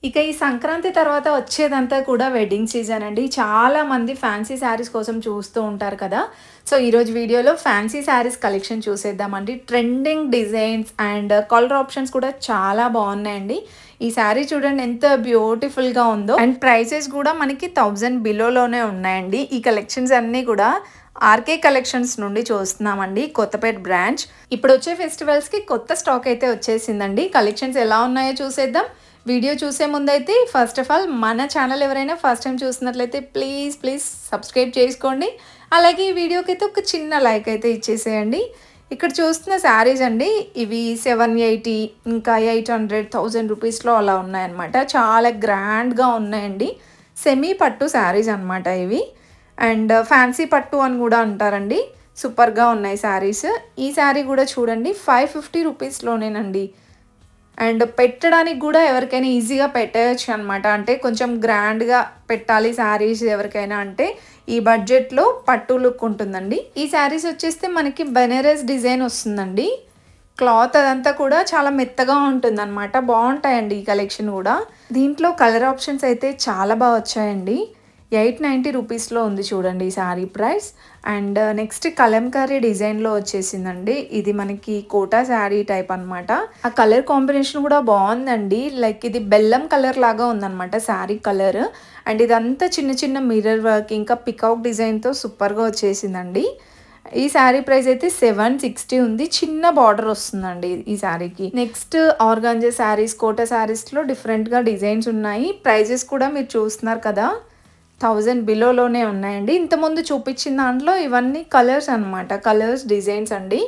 ఇక ఈ సంక్రాంతి తర్వాత వచ్చేదంతా కూడా వెడ్డింగ్ సీజన్ అండి. చాలామంది ఫ్యాన్సీ శారీస్ కోసం చూస్తూ ఉంటారు కదా! సో, ఈరోజు వీడియోలో ఫ్యాన్సీ శారీస్ కలెక్షన్ చూసేద్దామండి. Trending designs and colour options కూడా చాలా బాగున్నాయండి. ఈ శారీ చూడండి ఎంత బ్యూటిఫుల్‌గా ఉందో. అండ్ ప్రైసెస్ కూడా మనకి 1000 బిలోలోనే ఉన్నాయండి. ఈ కలెక్షన్స్ అన్నీ కూడా ఆర్కే కలెక్షన్స్ నుండి చూస్తున్నామండి. కొత్తపేట బ్రాంచ్. ఇప్పుడొచ్చే ఫెస్టివల్స్‌కి కొత్త స్టాక్ అయితే వచ్చేసిందండి. కలెక్షన్స్ ఎలా ఉన్నాయో చూసేద్దాం. వీడియో చూసే ముందైతే ఫస్ట్ ఆఫ్ ఆల్ మన ఛానల్ ఎవరైనా ఫస్ట్ టైం చూస్తున్నట్లయితే ప్లీజ్ సబ్స్క్రైబ్ చేసుకోండి. అలాగే ఈ వీడియోకి అయితే ఒక చిన్న లైక్ అయితే ఇచ్చేసేయండి. ఇక్కడ చూస్తున్న శారీస్ అండి ఇవి 780 ఇంకా 800 1000 రూపీస్లో అలా ఉన్నాయన్నమాట. చాలా గ్రాండ్గా ఉన్నాయండి. సెమీ పట్టు శారీస్ అనమాట ఇవి. అండ్ ఫ్యాన్సీ పట్టు అని కూడా అంటారండి. సూపర్గా ఉన్నాయి శారీస్. ఈ శారీ కూడా చూడండి 550 రూపీస్లోనేనండి. అండ్ పెట్టడానికి కూడా ఎవరికైనా ఈజీగా పెట్టేయచ్చు అనమాట. అంటే కొంచెం గ్రాండ్గా పెట్టాలి శారీస్ ఎవరికైనా అంటే ఈ బడ్జెట్లో పట్టు లుక్ ఉంటుందండి. ఈ శారీస్ వచ్చేస్తే మనకి బెనారస్ డిజైన్ వస్తుందండి. క్లాత్ అదంతా కూడా చాలా మెత్తగా ఉంటుందన్నమాట. బాగుంటాయండి ఈ కలెక్షన్ కూడా. దీంట్లో కలర్ ఆప్షన్స్ అయితే చాలా బాగా వచ్చాయండి. 890 రూపీస్లో ఉంది చూడండి ఈ sari price. And next Kalamkari డిజైన్లో వచ్చేసిందండి. ఇది మనకి కోటా శారీ టైప్ అనమాట. ఆ కలర్ కాంబినేషన్ కూడా బాగుందండి. లైక్ ఇది బెల్లం కలర్ లాగా ఉందన్నమాట శారీ కలర్. అండ్ ఇదంతా చిన్న చిన్న మిర్రర్ వర్క్ ఇంకా పికౌక్ డిజైన్తో సూపర్గా వచ్చేసిందండి. ఈ శారీ ప్రైస్ అయితే 760 ఉంది. చిన్న బార్డర్ వస్తుందండి ఈ శారీకి. నెక్స్ట్ ఆర్గాంజా శారీస్, కోటా శారీస్లో డిఫరెంట్గా డిజైన్స్ ఉన్నాయి. ప్రైజెస్ కూడా మీరు చూస్తున్నారు కదా 1000 బిలోలోనే ఉన్నాయండి. ఇంతకుముందు చూపించిన దాంట్లో ఇవన్నీ కలర్స్ అనమాట. కలర్స్ డిజైన్స్ అండి.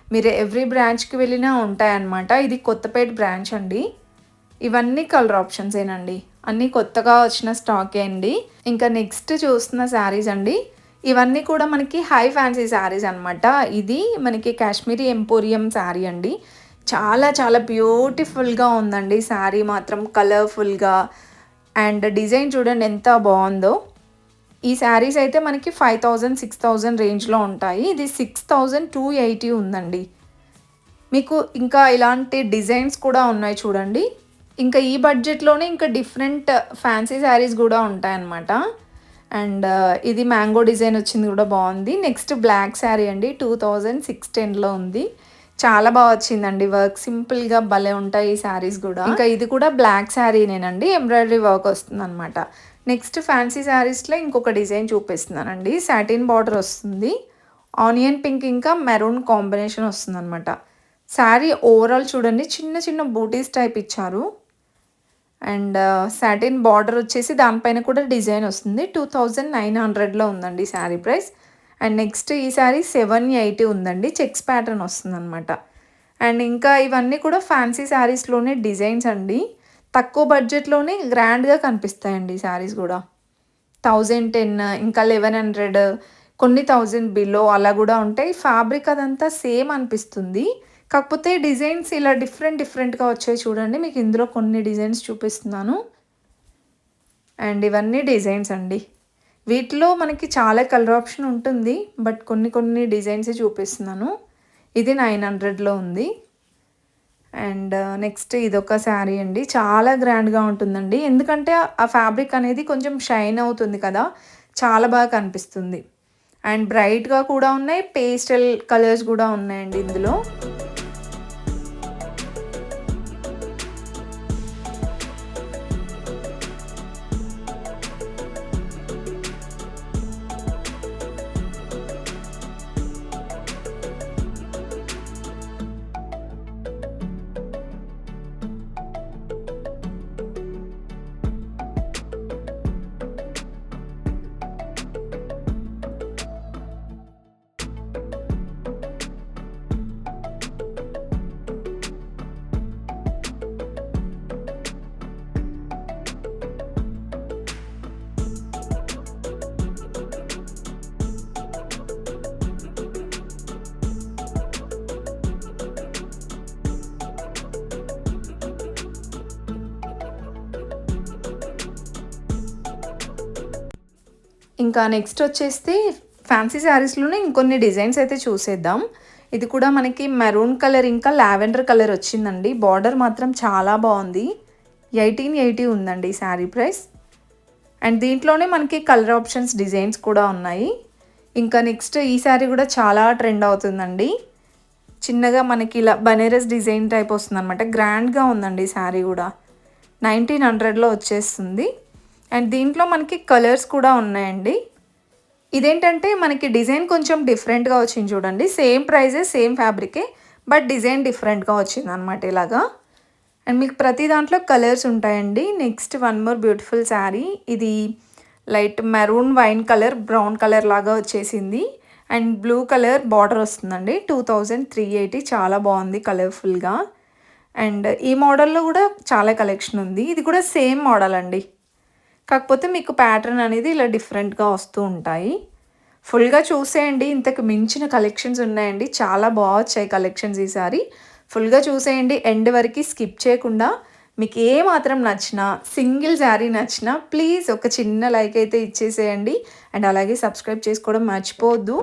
మీరు ఎవ్రీ బ్రాంచ్కి వెళ్ళినా ఉంటాయన్నమాట. ఇది కొత్తపేట బ్రాంచ్ అండి. ఇవన్నీ కలర్ ఆప్షన్సేనండి. అన్నీ కొత్తగా వచ్చిన స్టాకే అండి. ఇంకా నెక్స్ట్ చూస్తున్న శారీస్ అండి. ఇవన్నీ కూడా మనకి హై ఫ్యాన్సీ శారీస్ అనమాట. ఇది మనకి కాశ్మీరీ ఎంపోరియం శారీ అండి. చాలా చాలా బ్యూటిఫుల్గా ఉందండి శారీ మాత్రం కలర్ఫుల్గా. అండ్ డిజైన్ చూడండి ఎంత బాగుందో. ఈ శారీస్ అయితే మనకి 5000 6000 రేంజ్లో ఉంటాయి. ఇది 6280 ఉందండి. మీకు ఇంకా ఇలాంటి డిజైన్స్ కూడా ఉన్నాయి చూడండి. ఇంకా ఈ బడ్జెట్లోనే ఇంకా డిఫరెంట్ ఫ్యాన్సీ శారీస్ కూడా ఉంటాయన్నమాట. అండ్ ఇది మ్యాంగో డిజైన్ వచ్చింది కూడా బాగుంది. నెక్స్ట్ బ్లాక్ శారీ అండి 2610లో ఉంది. చాలా బాగా వచ్చిందండి వర్క్. సింపుల్గా భలే ఉంటాయి ఈ శారీస్ కూడా. ఇంకా ఇది కూడా బ్లాక్ శారీనేనండి. ఎంబ్రాయిడరీ వర్క్ వస్తుంది అనమాట. నెక్స్ట్ ఫ్యాన్సీ శారీస్లో ఇంకొక డిజైన్ చూపిస్తున్నానండి. సాటిన్ బార్డర్ వస్తుంది. ఆనియన్ పింక్ ఇంకా మెరూన్ కాంబినేషన్ వస్తుంది అనమాట. శారీ ఓవరాల్ చూడండి చిన్న చిన్న బూటీస్ టైప్ ఇచ్చారు. అండ్ సాటిన్ బార్డర్ వచ్చేసి దానిపైన కూడా డిజైన్ వస్తుంది. 2900లో ఉందండి శారీ ప్రైస్. అండ్ నెక్స్ట్ ఈ శారీ 780 ఉందండి. చెక్స్ ప్యాటర్న్ వస్తుంది అనమాట. అండ్ ఇంకా ఇవన్నీ కూడా ఫ్యాన్సీ శారీస్లోనే డిజైన్స్ అండి. తక్కువ బడ్జెట్లోనే గ్రాండ్గా కనిపిస్తాయండి శారీస్ కూడా. 1010 ఇంకా 1100 కొన్ని 1000 బిలో అలా కూడా ఉంటాయి. ఫ్యాబ్రిక్ అదంతా సేమ్ అనిపిస్తుంది. కాకపోతే డిజైన్స్ ఇలా డిఫరెంట్గా వచ్చాయి చూడండి. మీకు ఇందులో కొన్ని డిజైన్స్ చూపిస్తున్నాను. అండ్ ఇవన్నీ డిజైన్స్ అండి. వీటిలో మనకి చాలా కలర్ ఆప్షన్ ఉంటుంది. బట్ కొన్ని డిజైన్సే చూపిస్తున్నాను. ఇది 900లో ఉంది. అండ్ నెక్స్ట్ ఇదొక శారీ అండి. చాలా గ్రాండ్గా ఉంటుందండి. ఎందుకంటే ఆ ఫ్యాబ్రిక్ అనేది కొంచెం షైన్ అవుతుంది కదా, చాలా బాగా కనిపిస్తుంది. అండ్ బ్రైట్గా కూడా ఉన్నాయి. పేస్టల్ కలర్స్ కూడా ఉన్నాయండి ఇందులో. ఇంకా నెక్స్ట్ వచ్చేస్తే ఫ్యాన్సీ శారీస్లోనే ఇంకొన్ని డిజైన్స్ అయితే చూసేద్దాం. ఇది కూడా మనకి మెరూన్ కలర్ ఇంకా లావెండర్ కలర్ వచ్చిందండి. బార్డర్ మాత్రం చాలా బాగుంది. 1880 ఉందండి ఈ శారీ ప్రైస్. అండ్ దీంట్లోనే మనకి కలర్ ఆప్షన్స్ డిజైన్స్ కూడా ఉన్నాయి. ఇంకా నెక్స్ట్ ఈ శారీ కూడా చాలా ట్రెండ్ అవుతుందండి. చిన్నగా మనకి ఇలా బనేరస్ డిజైన్ టైప్ వస్తుందన్నమాట. గ్రాండ్గా ఉందండి ఈ శారీ కూడా. 1900లో వచ్చేస్తుంది. అండ్ దీంట్లో మనకి కలర్స్ కూడా ఉన్నాయండి. ఇదేంటంటే మనకి డిజైన్ కొంచెం డిఫరెంట్గా వచ్చింది చూడండి. సేమ్ ప్రైజెస్ సేమ్ ఫ్యాబ్రికే బట్ డిజైన్ డిఫరెంట్గా వచ్చింది అనమాట ఇలాగా. అండ్ మీకు ప్రతి దాంట్లో కలర్స్ ఉంటాయండి. Next one more beautiful saree. ఇది light maroon wine colour brown colour లాగా వచ్చేసింది. అండ్ బ్లూ కలర్ బార్డర్ వస్తుందండి. 2380 చాలా బాగుంది కలర్ఫుల్గా. అండ్ ఈ మోడల్లో కూడా చాలా కలెక్షన్ ఉంది. ఇది కూడా సేమ్ మోడల్ అండి, కాకపోతే మీకు ప్యాటర్న్ అనేది ఇలా డిఫరెంట్గా వస్తూ ఉంటాయి. ఫుల్గా చూసేయండి, ఇంతకు మించిన కలెక్షన్స్ ఉన్నాయండి. చాలా బాగా వచ్చాయి కలెక్షన్స్ ఈసారి. ఫుల్గా చూసేయండి, ఎండ్ వరకు స్కిప్ చేయకుండా. మీకు ఏ మాత్రం నచ్చినా, సింగిల్ శారీ నచ్చినా ప్లీజ్ ఒక చిన్న లైక్ అయితే ఇచ్చేసేయండి. అండ్ అలాగే సబ్స్క్రైబ్ చేసుకోవడం మర్చిపోవద్దు.